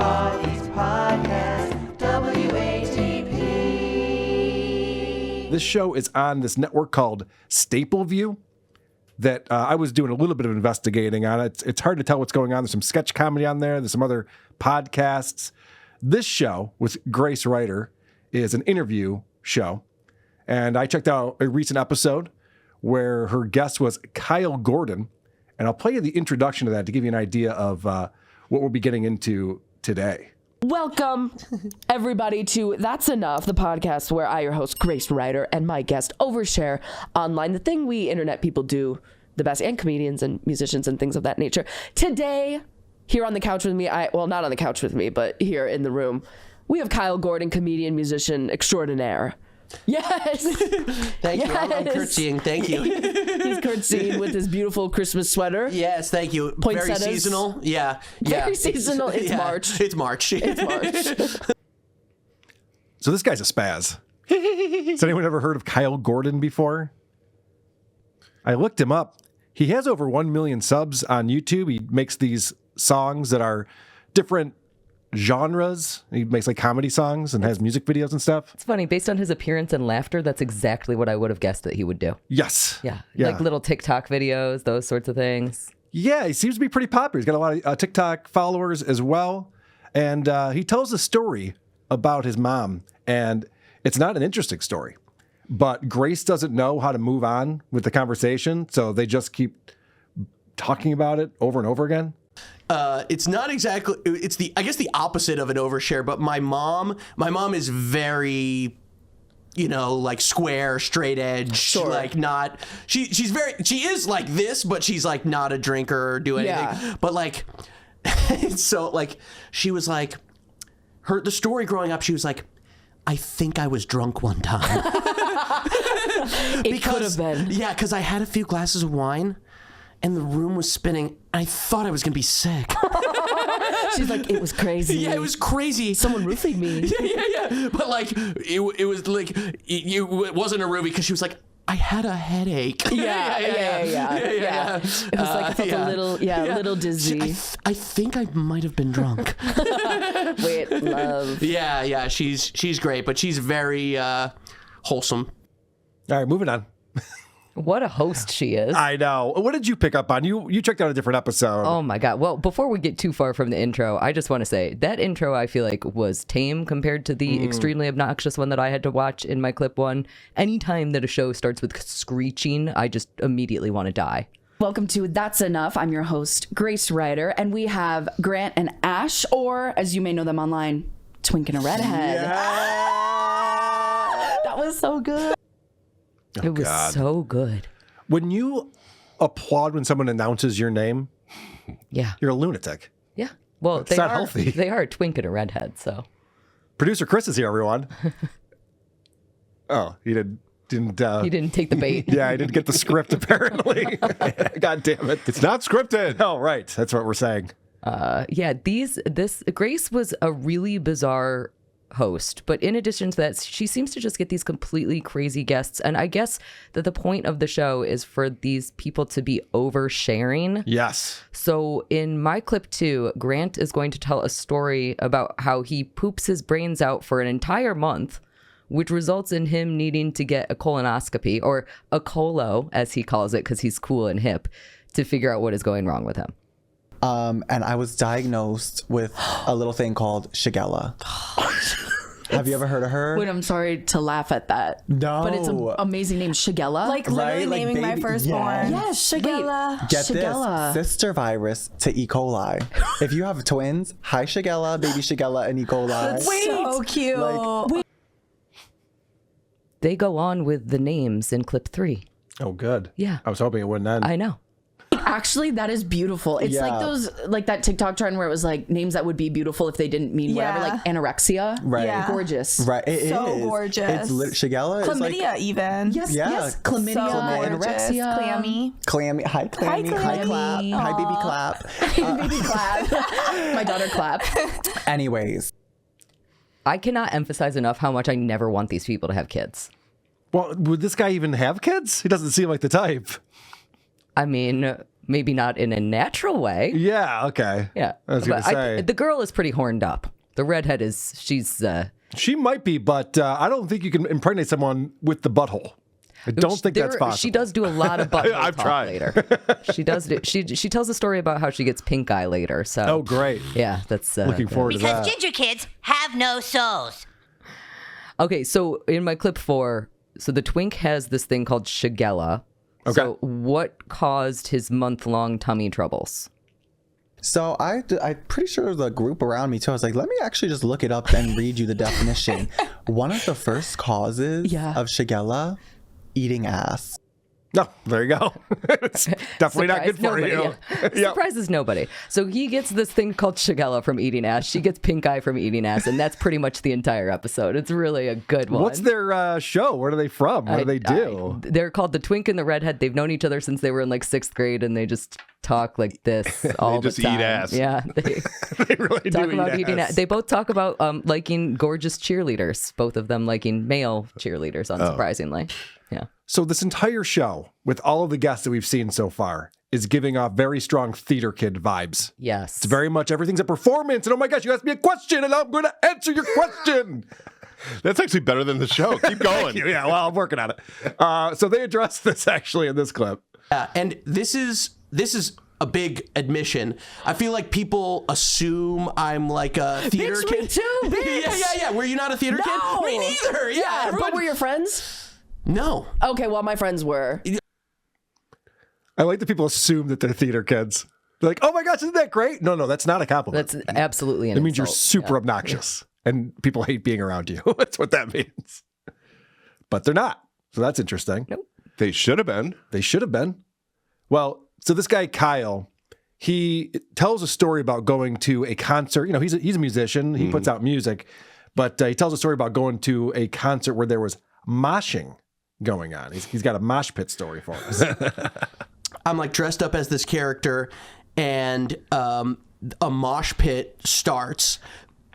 East Podcast, WATP. This show is on this network called Stapleview that I was doing a little bit of investigating on. It's hard to tell what's going on. There's some sketch comedy on there. There's some other podcasts. This show with Grace Ryder is an interview show. And I checked out a recent episode where her guest was Kyle Gordon. And I'll play you the introduction to that to give you an idea of what we'll be getting into today. Welcome, everybody, to That's Enough, the podcast where I, your host, Grace Ryder, and my guest, Overshare online, the thing we internet people do the best, and comedians and musicians and things of that nature. Today, here on the couch with me, well, not on the couch with me, but here in the room, we have Kyle Gordon, comedian, musician extraordinaire. Yes. Thank you. I'm curtsying. Thank you. He's curtsying with his beautiful Christmas sweater. Yes, thank you. Very seasonal. Yeah. Very seasonal. It's March. It's March. It's March. So this guy's a spaz. Has anyone ever heard of Kyle Gordon before? I looked him up. He has over 1 million subs on YouTube. He makes these songs that are different genres. He makes like comedy songs and has music videos and stuff. It's funny, based on his appearance and laughter, that's exactly what I would have guessed that he would do. Yes. Yeah. Like little TikTok videos, those sorts of things. Yeah, he seems to be pretty popular. He's got a lot of TikTok followers as well. And he tells a story about his mom. And it's not an interesting story. But Grace doesn't know how to move on with the conversation. So they just keep talking about it over and over again. It's not exactly, it's I guess the opposite of an overshare, but my mom is very, like square, straight edge, sure. Like not, she is like this, but she's like not a drinker or do anything. Yeah. But like, so like, she was like, the story growing up, she was like, I think I was drunk one time. It could have been. Yeah, because I had a few glasses of wine. And the room was spinning. I thought I was going to be sick. She's like, it was crazy. Yeah, it was crazy. Someone roofied me. Yeah. But like, it was like, it wasn't a roofie because she was like, I had a headache. Yeah. It was like, I felt a little dizzy. I think I might have been drunk. Wait, love. Yeah. She's great, but she's very wholesome. All right, moving on. What a host she is. I know. What did you pick up on? You checked out a different episode. Oh my God. Well, before we get too far from the intro, I just want to say that intro I feel like was tame compared to the extremely obnoxious one that I had to watch in my clip one. Anytime that a show starts with screeching, I just immediately want to die. Welcome to That's Enough. I'm your host, Grace Ryder, and we have Grant and Ash, or as you may know them online, Twink and a Redhead. Yeah. That was so good. It was so good. When you applaud when someone announces your name, Yeah. you're a lunatic. Yeah. Well, It's not healthy. They are a twink and a redhead, so. Producer Chris is here, everyone. Oh, he didn't. He didn't take the bait. Yeah, I didn't get the script, apparently. God damn it. It's not scripted. Oh, right. That's what we're saying. Yeah, this Grace was a really bizarre host, but in addition to that, she seems to just get these completely crazy guests, and I guess that the point of the show is for these people to be oversharing. Yes. So in my clip 2, Grant is going to tell a story about how he poops his brains out for an entire month, which results in him needing to get a colonoscopy, or a colo, as he calls it, because he's cool and hip, to figure out what is going wrong with him. And I was diagnosed with a little thing called Shigella. Have you ever heard of her? Wait, I'm sorry to laugh at that. No. But it's an amazing name, Shigella. Like literally Right? Like naming my baby- firstborn. yes, Shigella. Get Shigella. this, sister virus to E. coli. If you have twins, hi Shigella, baby Shigella, and E. coli. So cute. Like- They go on with the names in clip 3. Oh, good. Yeah. I was hoping it wouldn't end. I know. Actually, that is beautiful. It's Yeah. like those, like that TikTok trend where it was like names that would be beautiful if they didn't mean whatever, Yeah. like anorexia. Right. Yeah. Gorgeous. Right. It So is. gorgeous. It's Shigella is Chlamydia like even. Yes, Yeah. yes. Chlamydia, So gorgeous. anorexia. Clammy. clammy. Hi clammy. Hi Clammy. clap. Hi baby clap. Baby clap. My daughter clap. Anyways. I cannot emphasize enough how much I never want these people to have kids. Well, would this guy even have kids? He doesn't seem like the type. I mean, maybe not in a natural way. Yeah, okay. Yeah. I was going to But say. the girl is pretty horned up. The redhead she's She might be, but I don't think you can impregnate someone with the butthole. I don't think that's possible. She does do a lot of butthole I've talk tried. later. She does do. She tells a story about how she gets pink eye later. So Oh, great. yeah, that's Looking forward to Because that. ginger kids have no souls. Okay, so in my clip 4, so the twink has this thing called Shigella. Okay. So what caused his month-long tummy troubles? So I'm pretty sure there was a group around me too. I was like, let me actually just look it up and read you the definition. One of the first causes of Shigella, eating ass. No, there you go. It's definitely not good for Nobody, you. yeah. Surprises nobody. So he gets this thing called Shigella from eating ass. She gets pink eye from eating ass, and that's pretty much the entire episode. It's really a good one. What's their show? Where are they from? What do they do? They're called the Twink and the Redhead. They've known each other since they were in like 6th grade, and they just talk like this all just the time. eat ass. Yeah, They really talk do about eat eating ass. ass. They both talk about liking gorgeous cheerleaders. Both of them liking male cheerleaders, unsurprisingly. Yeah. So this entire show, with all of the guests that we've seen so far, is giving off very strong theater kid vibes. Yes. It's very much everything's a performance, and oh my gosh, you asked me a question, and I'm going to answer your question. That's actually better than the show. Keep going. Yeah, well, I'm working on it. So they address this actually in this clip. And this is a big admission. I feel like people assume I'm like a theater Bitch, kid. me too, bitch. Yeah. Were you not a theater No. kid? Me neither. Yeah. But everyone- were your friends? No. Okay, well, my friends were. I like that people assume that they're theater kids. They're like, oh my gosh, isn't that great? No, that's not a compliment. That's absolutely an It means you're insult. super obnoxious, and people hate being around you. That's what that means. But they're not. So that's interesting. Nope. They should have been. They should have been. Well, so this guy, Kyle, he tells a story about going to a concert. You know, he's a musician. He puts out music. But he tells a story about going to a concert where there was moshing going on. He's got a mosh pit story for us. I'm like dressed up as this character, and a mosh pit starts.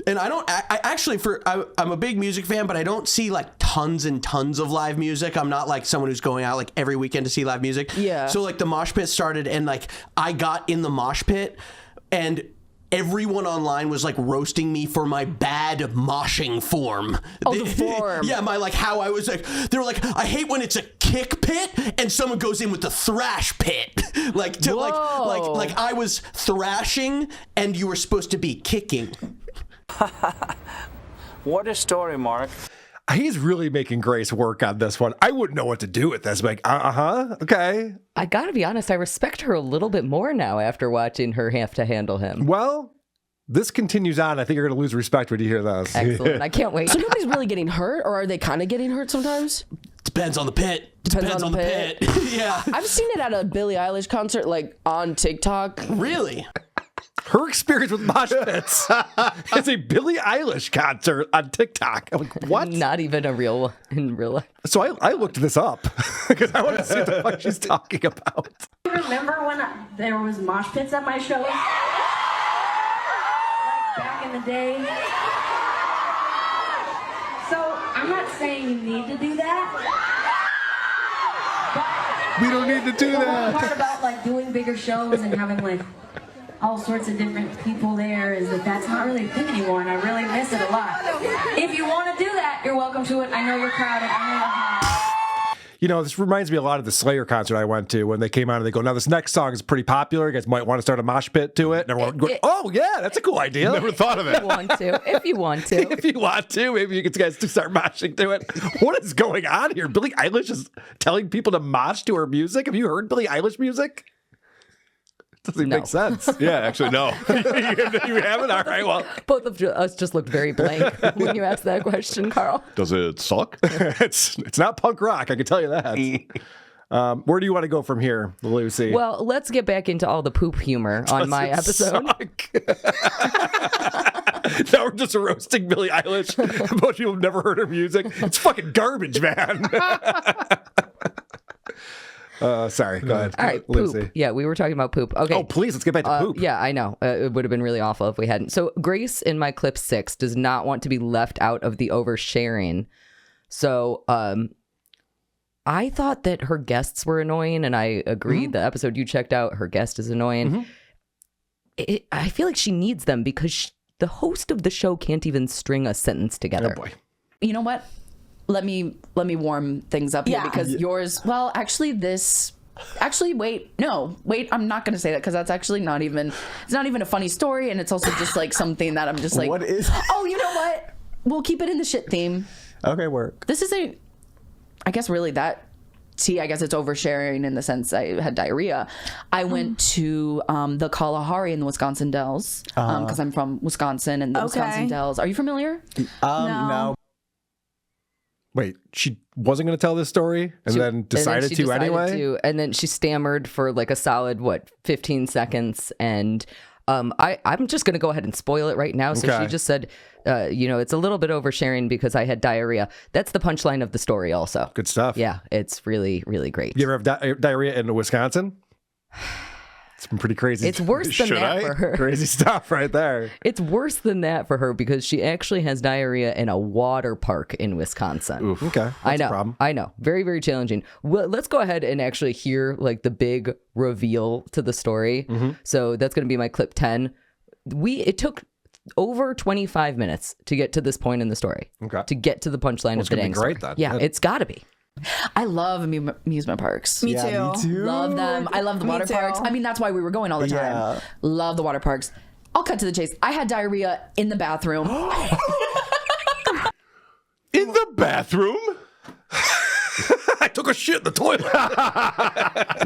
And I actually, I'm a big music fan, but I don't see like tons and tons of live music. I'm not like someone who's going out like every weekend to see live music. Yeah. So like the mosh pit started, and like I got in the mosh pit, and everyone online was like roasting me for my bad moshing form. Oh, the form. Yeah, my like how I was like, they were like, I hate when it's a kick pit and someone goes in with the thrash pit. like to Whoa. like I was thrashing and you were supposed to be kicking. What a story, Mark. He's really making Grace work on this one. I wouldn't know what to do with this. Like, okay. I gotta be honest, I respect her a little bit more now after watching her have to handle him. Well, this continues on. I think you're going to lose respect when you hear this. Excellent. I can't wait. So nobody's really getting hurt, or are they kind of getting hurt sometimes? Depends on the pit. Depends on the pit. Yeah. I've seen it at a Billie Eilish concert, like on TikTok. Really? Her experience with mosh pits is a Billie Eilish concert on TikTok. I'm like, what? Not even a real one in real life. So I looked this up because I want to see what the fuck she's talking about. Remember when there was mosh pits at my shows? Like back in the day? So I'm not saying you need to do that. We don't need to do The whole that. part about like doing bigger shows and having like all sorts of different people there is that's not really a thing anymore, and I really miss it a lot. If you want to do that, you're welcome to it. I know you're crowded. I know you're hot. You know, this reminds me a lot of the Slayer concert I went to when they came out and they go, now this next song is pretty popular. You guys might want to start a mosh pit to it. And everyone goes, oh, yeah, that's a cool idea. Never thought of If it. you want to. If you want to. If you want to, maybe you guys to start moshing to it. What is going on here? Billie Eilish is telling people to mosh to her music. Have you heard Billie Eilish music? Doesn't even make sense. Yeah, actually, no. You haven't? All right, well. Both of us just looked very blank when you asked that question, Carl. Does it suck? It's not punk rock, I can tell you that. Where do you want to go from here, Lucy? Well, let's get back into all the poop humor on my episode. Now we're just roasting Billie Eilish. A bunch of people have never heard her music. It's fucking garbage, man. Sorry, go ahead. All right, Lucy. poop. Yeah, we were talking about poop. Okay. Oh, please, let's get back to poop. Yeah, I know. It would have been really awful if we hadn't. So Grace in my clip 6 does not want to be left out of the oversharing. So I thought that her guests were annoying, and I agree. The episode you checked out, her guest is annoying. I feel like she needs them because the host of the show can't even string a sentence together. Oh boy. You know what? Let me warm things up here because yours. Well, actually, wait, I'm not gonna say that because that's actually not even. It's not even a funny story, and it's also just like something that I'm just like. What is? Oh, you know what? We'll keep it in the shit theme. Okay, work. This isn't. I guess really that. I guess it's oversharing in the sense I had diarrhea. I went to the Kalahari in the Wisconsin Dells because I'm from Wisconsin and the Wisconsin Dells. Are you familiar? No. Wait, she wasn't going to tell this story and then decided to anyway? And then she stammered for like a solid, 15 seconds. And I'm just going to go ahead and spoil it right now. So she just said, it's a little bit oversharing because I had diarrhea. That's the punchline of the story also. Good stuff. Yeah, it's really, really great. You ever have diarrhea in Wisconsin? It's been pretty crazy. It's worse than that for her. Crazy stuff right there. It's worse than that for her because she actually has diarrhea in a water park in Wisconsin. Oof. Okay. That's a problem. I know. Very, very challenging. Well, let's go ahead and actually hear like the big reveal to the story. So that's going to be my clip 10. It took over 25 minutes to get to this point in the story. Okay. To get to the punchline of the dang great story. then. Yeah, it's got to be. I love amusement parks. Me too. Love them. I love the water parks. I mean, that's why we were going all the time. Yeah. Love the water parks. I'll cut to the chase. I had diarrhea in the bathroom. In the bathroom? I took a shit in the toilet.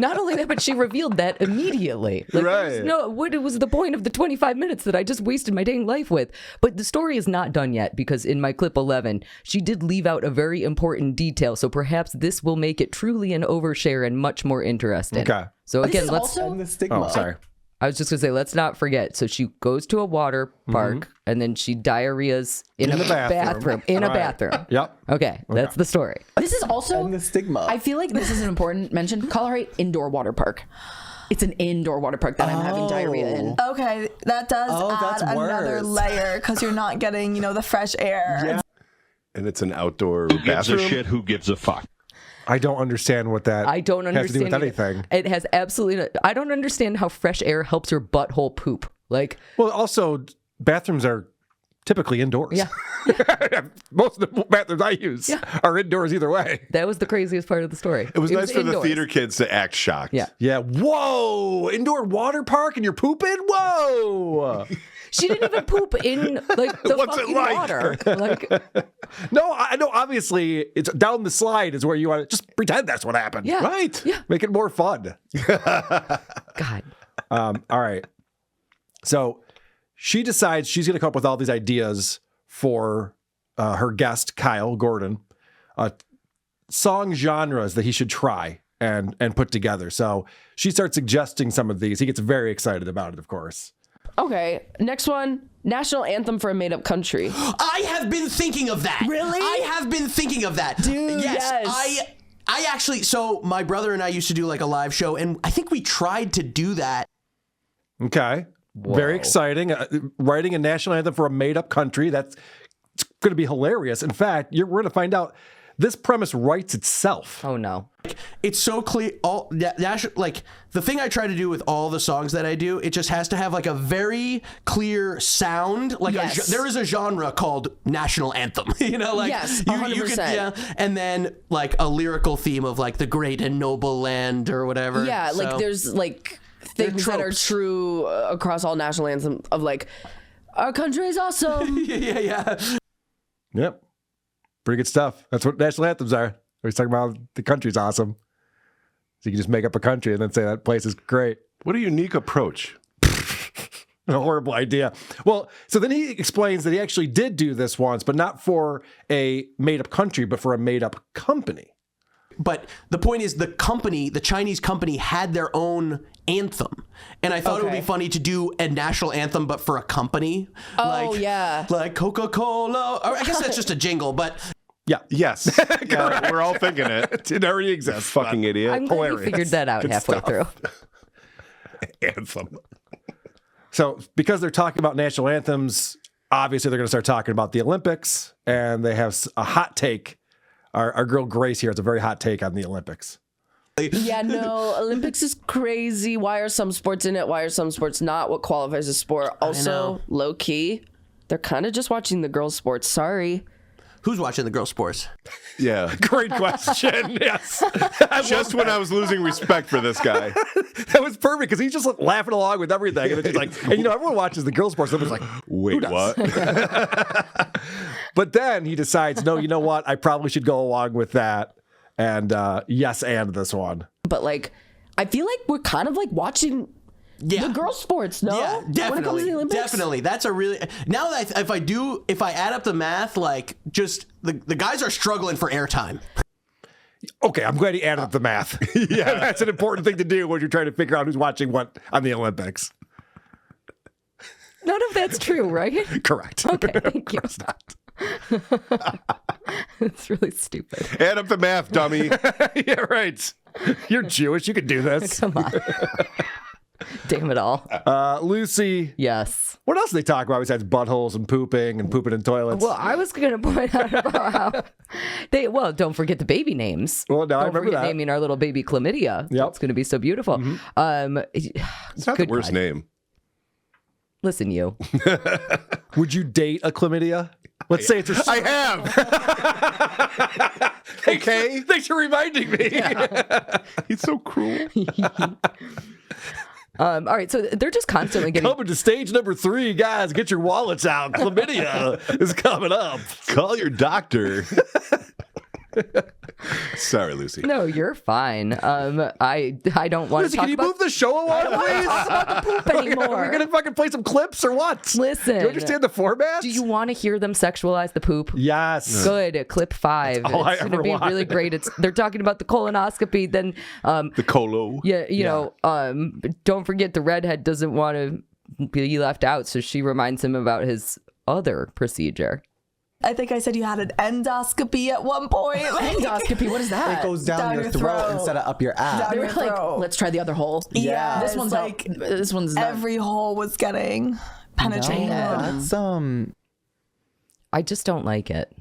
Not only that, but she revealed that immediately. Like, Right. What was the point of the 25 minutes that I just wasted my dang life with? But the story is not done yet because in my clip 11, she did leave out a very important detail. So perhaps this will make it truly an overshare and much more interesting. Okay. So again, let's. And the stigma. Oh, sorry. I was just gonna say, let's not forget. So she goes to a water park and then she diarrheas in a the bathroom. In a Right. bathroom. Yep. Okay, that's the story. This is also And the stigma. I feel like this is an important mention. Kalahari indoor water park. It's an indoor water park that I'm having diarrhea in. Okay, that does that's add another worse. layer because you're not getting, the fresh air. Yeah. And it's an outdoor Gives a bathroom? shit who gives a fuck. I don't understand what that I don't understand has to do with either. anything. It has absolutely. I don't understand how fresh air helps your butthole poop. Like, Well, also, bathrooms are typically indoors. yeah, Most of the bathrooms I use are indoors either way. that was the craziest part of the story. It was nice for the indoors. theater kids to act shocked. Yeah. Yeah. Whoa! Indoor water park and you're pooping? Whoa! She didn't even poop in like the What's it fucking like? water. Like, No, I know. Obviously, it's down the slide is where you want to just pretend that's what happened. yeah, Right. Yeah. Make it more fun. God. All right. So she decides she's going to come up with all these ideas for her guest, Kyle Gordon, song genres that he should try and put together. So she starts suggesting some of these. He gets very excited about it, of course. Okay, next one. National anthem for a made-up country. I have been thinking of that. Really? I have been thinking of that. Dude, yes. I actually, so my brother and I used to do like a live show, and I think we tried to do that. Okay. Very exciting. Writing a national anthem for a made-up country. That's going to be hilarious. In fact, we're going to find out this premise writes itself. Oh no. It's so clear. Like the thing I try to do with all the songs that I do, it just has to have like a very clear sound. Like Yes. there is a genre called national anthem. Yes, 100%. And then like a lyrical theme of like the great and noble land or whatever. Yeah, like So- there's like things that are tropes. true across all national anthems of like, our country is awesome. yeah. Yep. Pretty good stuff. That's what national anthems are. We're talking about the country's awesome. So you can just make up a country and then say that place is great. What a unique approach. A horrible idea. Well, so then he explains that he actually did do this once, but not for a made-up country, but for a made-up company. But the point is, the Chinese company had their own anthem. And I thought it would be funny to do a national anthem, but for a company. Oh, yeah. Like Coca-Cola. Or I guess that's just a jingle, but Yeah. Yes. Yeah, we're all thinking it. It already exists. Fucking idiot. I'm glad you figured that out Good halfway stuff. through. Anthem. So because they're talking about national anthems, obviously they're going to start talking about the Olympics, and they have a hot take our girl Grace here has a very hot take on the Olympics. Yeah, no, Olympics is crazy. Why are some sports in it? Why are some sports not? What qualifies as sport? Also, low key, they're kind of just watching the girls' sports. Sorry. Who's watching the girls' sports? Yeah. Great question. Yes. Just when I was losing respect for this guy. That was perfect because he's just like, laughing along with everything. And it's just like, and everyone watches the girls' sports. Everyone's like, wait, what? But then he decides, no, you know what? I probably should go along with that. And yes, and this one. But like, I feel like we're kind of like watching the girls' sports, no? Yeah, definitely. When it comes to the Olympics? Definitely. That's a really now that if I add up the math, like just the guys are struggling for airtime. Okay, I'm glad he added up the math. Yeah, that's an important thing to do when you're trying to figure out who's watching what on the Olympics. None of that's true, right? Correct. Okay, thank you. Of course not. It's really stupid. Add up the math, dummy. Yeah, right. You're Jewish. You can do this. Come on. Damn it all. Lucy. Yes. What else do they talk about besides buttholes and pooping in toilets? Well, I was going to point out about how don't forget the baby names. Well, no, I Don't remember forget that. naming our little baby chlamydia. Yep. It's going to be so beautiful. It's not the worst name. Listen, you. Would you date a chlamydia? Let's say it's I have. Okay. Thanks for reminding me. Yeah. He's so cruel. All right, so they're just constantly getting... Coming to stage number 3, guys. Get your wallets out. Chlamydia is coming up. Call your doctor. Sorry, Lucy. No, you're fine. I don't want Lucy, to talk can you about... move the show along, please? talk about the poop anymore. We're going to fucking play some clips or what? Listen. Do you understand the format? Do you want to hear them sexualize the poop? Yes. Good. Clip 5. all I It's going to ever be want. really great. They're talking about the colonoscopy. Then, The colo. yeah, you know, don't forget the redhead doesn't want to be left out, so she reminds him about his other procedure. I think I said you had an endoscopy at one point. Endoscopy, what is that? It goes down your throat instead of up your ass. Down They were your like, throat. let's try the other hole. Yeah, This it's one's like like, this one's not. every hole was getting penetrated. That's I just don't like it.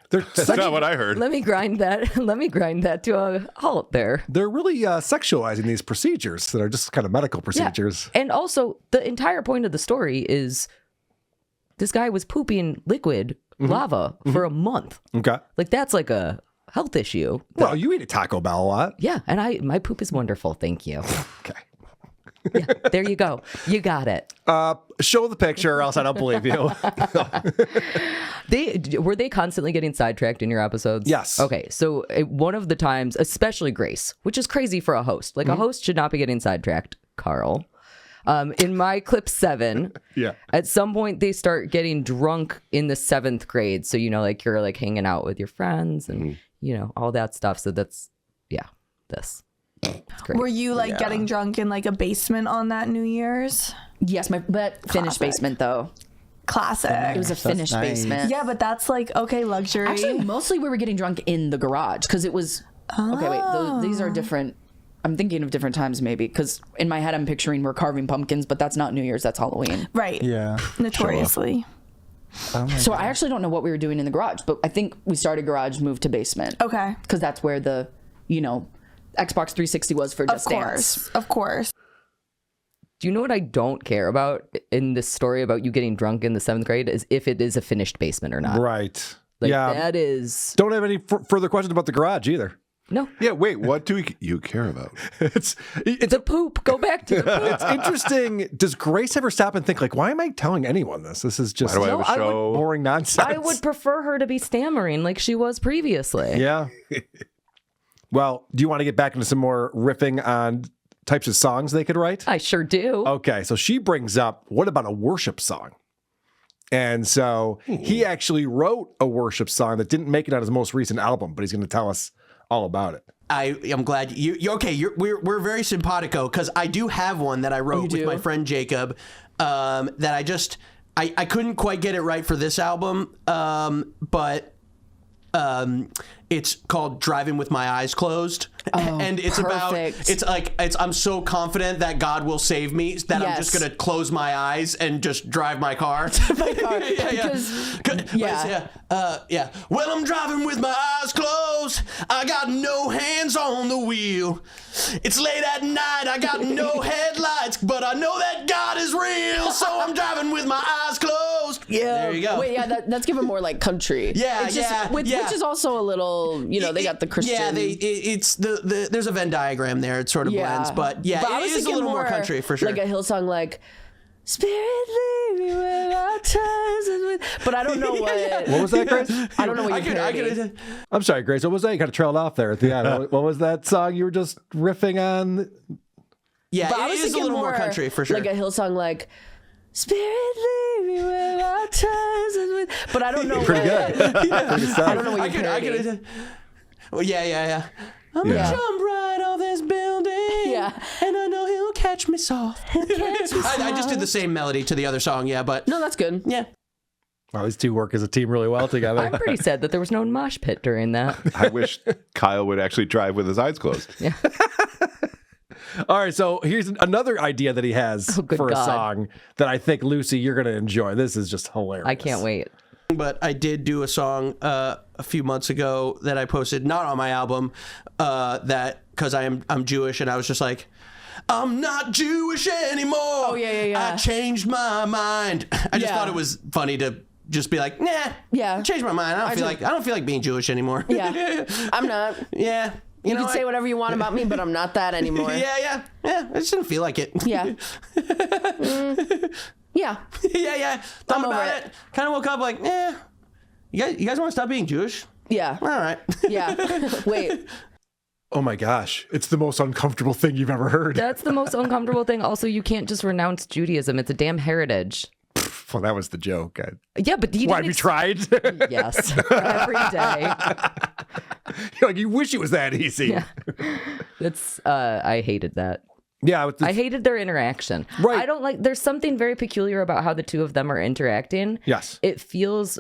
That's not what I heard. Let me grind that. Let me grind that to a halt there. They're really sexualizing these procedures that are just kind of medical procedures. Yeah. And also, the entire point of the story is this guy was pooping liquid lava for a month. Okay. Like, that's like a health issue. Well, you eat at Taco Bell a lot. Yeah, and my poop is wonderful. Thank you. Okay. Yeah, there you go. You got it. Show the picture, or else I don't believe you. Were they constantly getting sidetracked in your episodes? Yes. Okay, so one of the times, especially Grace, which is crazy for a host. Like, a host should not be getting sidetracked, Carl. In my clip 7, Yeah. at some point they start getting drunk in the 7th grade. So, you know, like you're like hanging out with your friends and, you know, all that stuff. So that's, this. It's great. Were you like getting drunk in like a basement on that New Year's? Yes, but finished basement though. Classic. It was a finished nice. basement. Yeah, but that's like, okay, luxury. Actually, mostly we were getting drunk in the garage because it was. Okay, wait. These are different. I'm thinking of different times maybe because in my head I'm picturing we're carving pumpkins, but that's not New Year's. That's Halloween. Right. Yeah. Notoriously. So I actually don't know what we were doing in the garage, but I think we started garage, moved to basement. Okay. Because that's where the, Xbox 360 was for Just Dance. Of course. Do you know what I don't care about in this story about you getting drunk in the 7th grade is if it is a finished basement or not. Right. Like, yeah. that is... Don't have any further questions about the garage either. No. Yeah, wait, what do you care about? It's a poop. Go back to the poop. It's interesting. Does Grace ever stop and think, like, why am I telling anyone this? This is just Why do I have a show? boring nonsense. I would prefer her to be stammering like she was previously. Yeah. Well, do you want to get back into some more riffing on types of songs they could write? I sure do. Okay, so she brings up, what about a worship song? And so he actually wrote a worship song that didn't make it on his most recent album, but he's going to tell us all about it. I'm glad we're very simpatico because I do have one that I wrote with my friend Jacob that I couldn't quite get it right for this album, but It's called Driving with My Eyes Closed. And it's perfect. I'm so confident that God will save me that I'm just going to close my eyes and just drive my car. Well, I'm driving with my eyes closed. I got no hands on the wheel. It's late at night. I got no headlights, but I know that God is real. So I'm driving with my eyes closed. Yeah. There you go. Wait, that's given more like country. Yeah, Which is also a little, they got the Christian. Yeah, it's there's a Venn diagram there. It sort of blends, but I was it is a little more country for sure. Like a Hillsong, like Spirit lead me where our trust is with. But I don't know what. What was that, Grace? I don't know what you're parodying. I'm sorry, Grace. What was that? You kind of trailed off there at the end. What was that song you were just riffing on? Yeah, But I was it is a thinking little more country for sure. Like a Hillsong, like Spirit lead me where our trust is with. But I don't know Pretty what. good. I don't know what you're parodying. Well, yeah. I'm gonna jump right off this building. Yeah. And I know he'll catch me soft. I just did the same melody to the other song, but No, that's good. yeah. Well, these two work as a team really well together. I'm pretty sad that there was no mosh pit during that. I wish Kyle would actually drive with his eyes closed. Yeah. All right, so here's another idea that he has for a song that I think, Lucy, you're going to enjoy. This is just hilarious. I can't wait. But I did do a song a few months ago that I posted, not on my album, that because I'm Jewish, and I was just like, I'm not Jewish anymore. Oh yeah. I changed my mind. I just thought it was funny to just be like, nah. Yeah. I changed my mind. I don't feel like being Jewish anymore. Yeah. I'm not. Yeah. You can say whatever you want about me, but I'm not that anymore. Yeah. I just didn't feel like it. Yeah. Yeah. Yeah. Thought I'm about over it. Kind of woke up like, you guys want to stop being Jewish? Yeah. All right. Yeah. Wait. Oh my gosh, it's the most uncomfortable thing you've ever heard. That's the most uncomfortable thing. Also, you can't just renounce Judaism. It's a damn heritage. Well, that was the joke. Yeah, but Why, have you tried? Yes, every day. You're like, you wish it was that easy. Yeah. That's I hated that. Yeah, I hated their interaction. Right. I don't like. There's something very peculiar about how the two of them are interacting. Yes. It feels.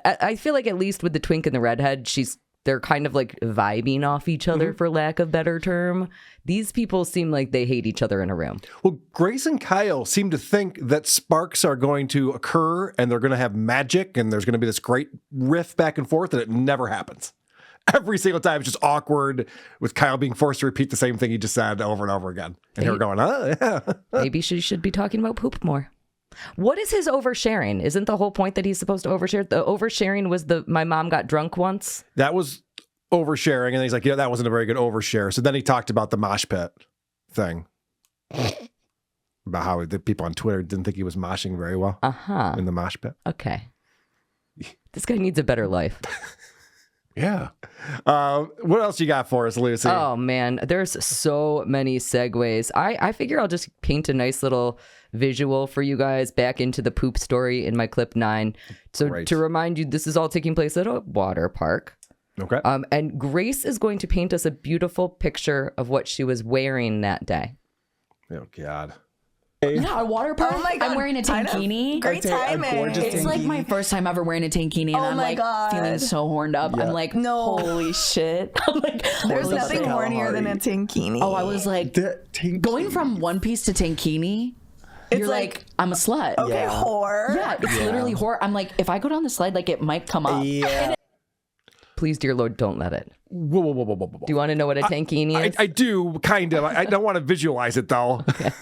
I feel like at least with the twink and the redhead, they're kind of like vibing off each other, for lack of a better term. These people seem like they hate each other in a room. Well, Grace and Kyle seem to think that sparks are going to occur and they're going to have magic and there's going to be this great riff back and forth, and it never happens. Every single time it's just awkward, with Kyle being forced to repeat the same thing he just said over and over again. And they were going, oh, yeah. Maybe she should be talking about poop more. What is his oversharing? Isn't the whole point that he's supposed to overshare? The oversharing was my mom got drunk once. That was oversharing. And then he's like, yeah, that wasn't a very good overshare. So then he talked about the mosh pit thing. About how the people on Twitter didn't think he was moshing very well in the mosh pit. Okay. This guy needs a better life. Yeah. What else you got for us, Lucy? Oh, man. There's so many segues. I figure I'll just paint a nice little visual for you guys back into the poop story in my clip 9. So to remind you, this is all taking place at a water park. Okay. And Grace is going to paint us a beautiful picture of what she was wearing that day. Oh, God. Yeah, a water park. Oh my God. I'm wearing a tankini. Great timing. It's like my first time ever wearing a tankini, and I'm like feeling so horned up. Yeah. I'm like, No. holy shit. I'm like, There's holy nothing shit. hornier than a tankini. Oh, I was like, going from one piece to tankini. You're like, I'm a slut. Okay, whore. Yeah, it's literally whore. I'm like, if I go down the slide, like it might come up. Yeah. Please, dear Lord, don't let it. Whoa. Do you want to know what a tankini is? I do, kind of. I don't want to visualize it, though. Okay.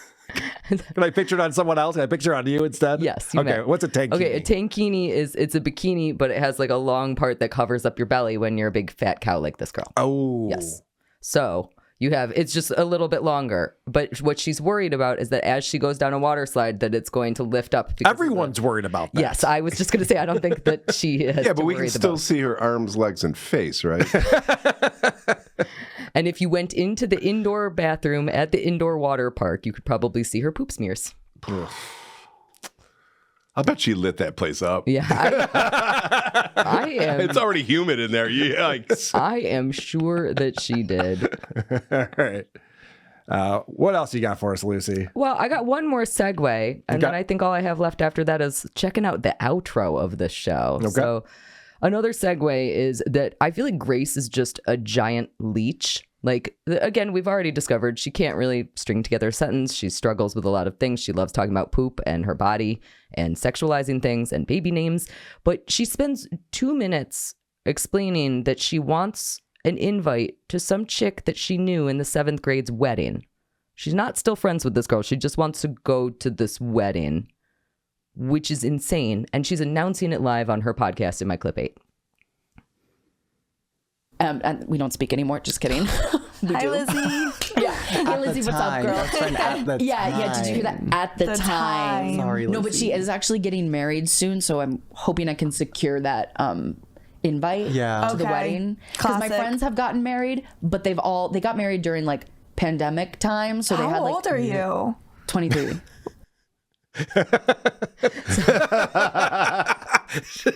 Can I picture it on someone else? Can I picture it on you instead? Yes. You okay. may. What's a tankini? Okay, a tankini it's a bikini, but it has like a long part that covers up your belly when you're a big fat cow like this girl. Oh. Yes. So it's just a little bit longer. But what she's worried about is that as she goes down a water slide, that it's going to lift up. Everyone's worried about that. Yes, I was just going to say, I don't think that she has Yeah, but we can worry still about. see her arms, legs, and face, right? And if you went into the indoor bathroom at the indoor water park, you could probably see her poop smears. I bet she lit that place up. Yeah, I am. It's already humid in there. Yikes. I am sure that she did. All right. What else you got for us, Lucy? Well, I got one more segue, and then I think all I have left after that is checking out the outro of this show. Okay. So Another segue is that I feel like Grace is just a giant leech. Like, again, we've already discovered she can't really string together a sentence. She struggles with a lot of things. She loves talking about poop and her body and sexualizing things and baby names. But she spends 2 minutes explaining that she wants an invite to some chick that she knew in the 7th grade's wedding. She's not still friends with this girl. She just wants to go to this wedding, which is insane. And she's announcing it live on her podcast in my clip 8. And we don't speak anymore. Just kidding. Hi, Lizzie. Yeah. Hey, Lizzie, what's up, girl? Yeah. Did you hear that? At the time. Sorry, Lizzie. No, but she is actually getting married soon, so I'm hoping I can secure that invite to the wedding. Because my friends have gotten married, but they got married during like pandemic time, so they had like. How old are you? 23.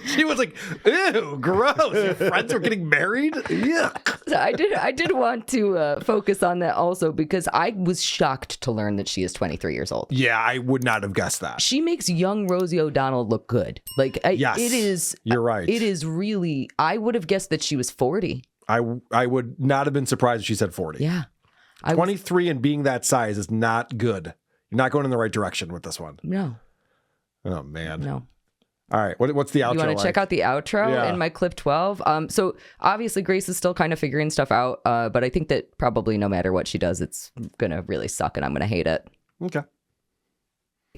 She was like, ew, gross. Your friends were getting married? Yuck. So I did want to focus on that also because I was shocked to learn that she is 23 years old. Yeah, I would not have guessed that. She makes young Rosie O'Donnell look good. Like, yes, it is. You're right. It is really. I would have guessed that she was 40. I would not have been surprised if she said 40. Yeah. 23 and being that size is not good. You're not going in the right direction with this one. No. Oh, man. No. All right. What's the outro? You want to check out the outro in my clip 12? So obviously Grace is still kind of figuring stuff out, but I think that probably no matter what she does, it's going to really suck and I'm going to hate it. Okay.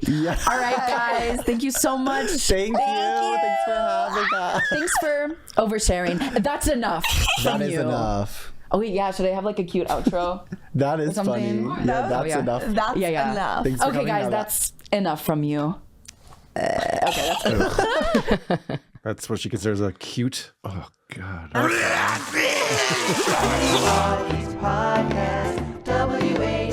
Yeah. All right, guys. Thank you so much. Thank you. Thanks for having us. Thanks for oversharing. That's enough. That is enough. Oh, wait, yeah. Should I have like a cute outro? That is funny. Yeah, that's enough. That's enough. Thanks for Okay, coming guys, out. that's enough from you. Okay, that's enough. That's what she considers a cute. Oh, God. Podcast, WA.